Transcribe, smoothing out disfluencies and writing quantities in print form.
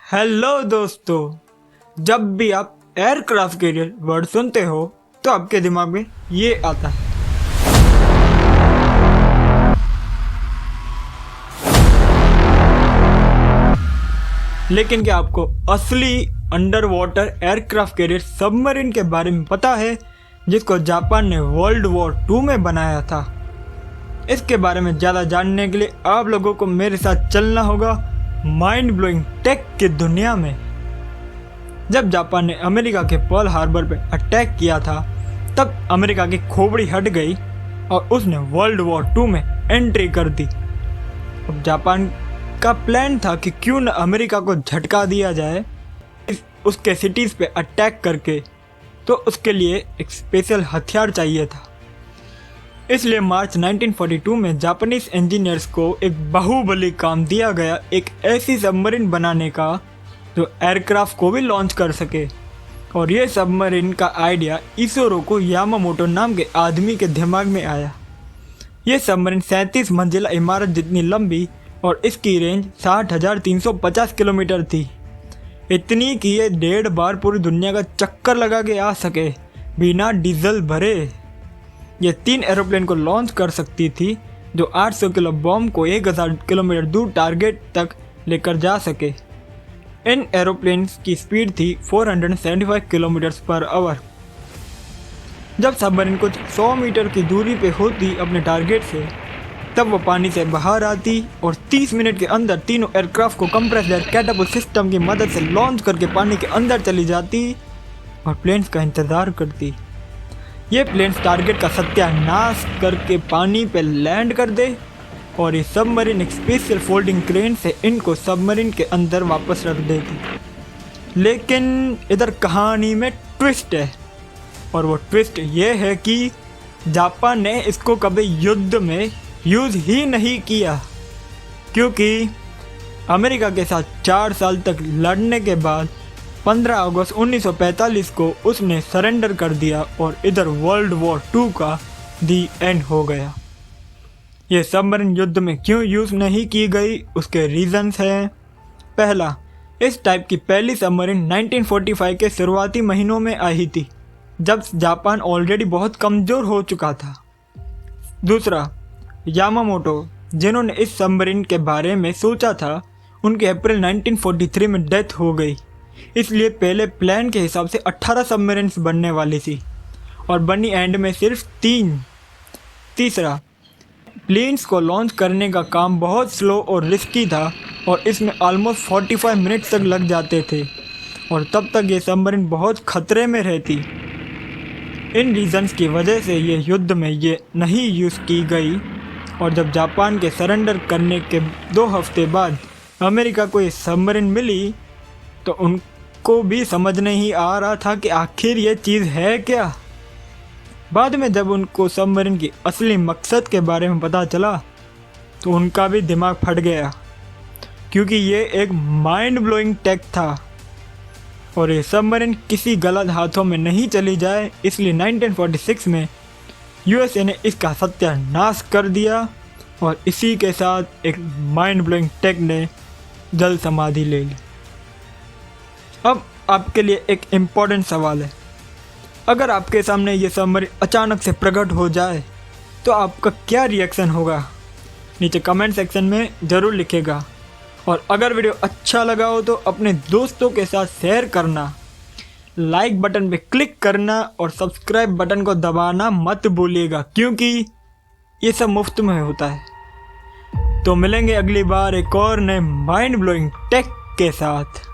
Hello दोस्तों, जब भी आप एयरक्राफ्ट कैरियर वर्ड सुनते हो तो आपके दिमाग में ये आता है। लेकिन क्या आपको असली under water aircraft carrier submarine के बारे में पता है, जिसको जापान ने वर्ल्ड वॉर 2 में बनाया था? इसके बारे में ज़्यादा जानने के लिए आप लोगों को मेरे साथ चलना होगा माइंड ब्लोइंग टेक की दुनिया में। जब जापान ने अमेरिका के पर्ल हार्बर पर अटैक किया था, तब अमेरिका की खोपड़ी हट गई और उसने वर्ल्ड वॉर 2 में एंट्री कर दी। अब जापान का प्लान था कि क्यों न अमेरिका को झटका दिया जाए उसके सिटीज़ पे अटैक करके, तो उसके लिए एक स्पेशल हथियार चाहिए था। इसलिए मार्च 1942 में जापानीज इंजीनियर्स को एक बाहुबली काम दिया गया, एक ऐसी सबमरीन बनाने का जो एयरक्राफ्ट को भी लॉन्च कर सके। और ये सबमरीन का आइडिया इशोरो को यामामोटो नाम के आदमी के दिमाग में आया। ये सबमरीन 37 मंजिला इमारत जितनी लंबी और इसकी रेंज 60,350 किलोमीटर थी। इतनी कि ये 1.5 बार पूरी दुनिया का चक्कर लगा के आ सके बिना डीजल भरे। ये 3 एरोप्लेन को लॉन्च कर सकती थी, जो 800 किलो बॉम्ब को 1000 किलोमीटर दूर टारगेट तक लेकर जा सके। इन एरोप्लेन्स की स्पीड थी 475 किलोमीटर पर आवर। जब सबमरीन कुछ 100 मीटर की दूरी पे होती अपने टारगेट से, तब वो पानी से बाहर आती और 30 मिनट के अंदर तीनों एयरक्राफ्ट को कंप्रेसर कैटापल्ट सिस्टम की मदद से लॉन्च करके पानी के अंदर चली जाती और प्लेन्स का इंतज़ार करती। ये प्लेन्स टारगेट का सत्यानाश करके पानी पे लैंड कर दे और ये सबमरीन एक स्पेशल फोल्डिंग क्रेन से इनको सबमरीन के अंदर वापस रख देती। लेकिन इधर कहानी में ट्विस्ट है, और वो ट्विस्ट ये है कि जापान ने इसको कभी युद्ध में यूज़ ही नहीं किया, क्योंकि अमेरिका के साथ 4 साल तक लड़ने के बाद 15 अगस्त 1945 को उसने सरेंडर कर दिया और इधर वर्ल्ड वॉर 2 का दी एंड हो गया। ये सबमरीन युद्ध में क्यों यूज़ नहीं की गई, उसके रीजंस हैं। पहला, इस टाइप की पहली सबमरीन 1945 के शुरुआती महीनों में आई थी, जब जापान ऑलरेडी बहुत कमज़ोर हो चुका था। दूसरा, यामामोटो जिन्होंने इस सबमरीन के बारे में सोचा था, उनकी अप्रैल 1943 में डेथ हो गई। इसलिए पहले प्लान के हिसाब से 18 सबमरीन्स बनने वाली थी और बनी एंड में सिर्फ 3। तीसरा, प्लेन्स को लॉन्च करने का काम बहुत स्लो और रिस्की था और इसमें ऑलमोस्ट 45 मिनट तक लग जाते थे, और तब तक ये सबमरीन बहुत खतरे में रहती। इन रीजंस की वजह से ये युद्ध में ये नहीं यूज़ की गई। और जब जापान के सरेंडर करने के 2 हफ्ते बाद अमेरिका को ये सबमरीन मिली, तो उनको भी समझ नहीं आ रहा था कि आखिर ये चीज़ है क्या। बाद में जब उनको सबमरीन की असली मकसद के बारे में पता चला, तो उनका भी दिमाग फट गया, क्योंकि ये एक माइंड ब्लोइंग टेक था और ये सबमरीन किसी गलत हाथों में नहीं चली जाए, इसलिए 1946 में यूएसए ने इसका सत्यानाश कर दिया और इसी के साथ एक माइंड ब्लोइंग टेक ने जल समाधि ले ली। अब आपके लिए एक इम्पॉर्टेंट सवाल है, अगर आपके सामने ये सबमरीन अचानक से प्रकट हो जाए तो आपका क्या रिएक्शन होगा? नीचे कमेंट सेक्शन में ज़रूर लिखेगा। और अगर वीडियो अच्छा लगा हो तो अपने दोस्तों के साथ शेयर करना, लाइक बटन पे क्लिक करना और सब्सक्राइब बटन को दबाना मत भूलिएगा, क्योंकि ये सब मुफ्त में होता है। तो मिलेंगे अगली बार एक और नए माइंड ब्लोइंग टेक के साथ।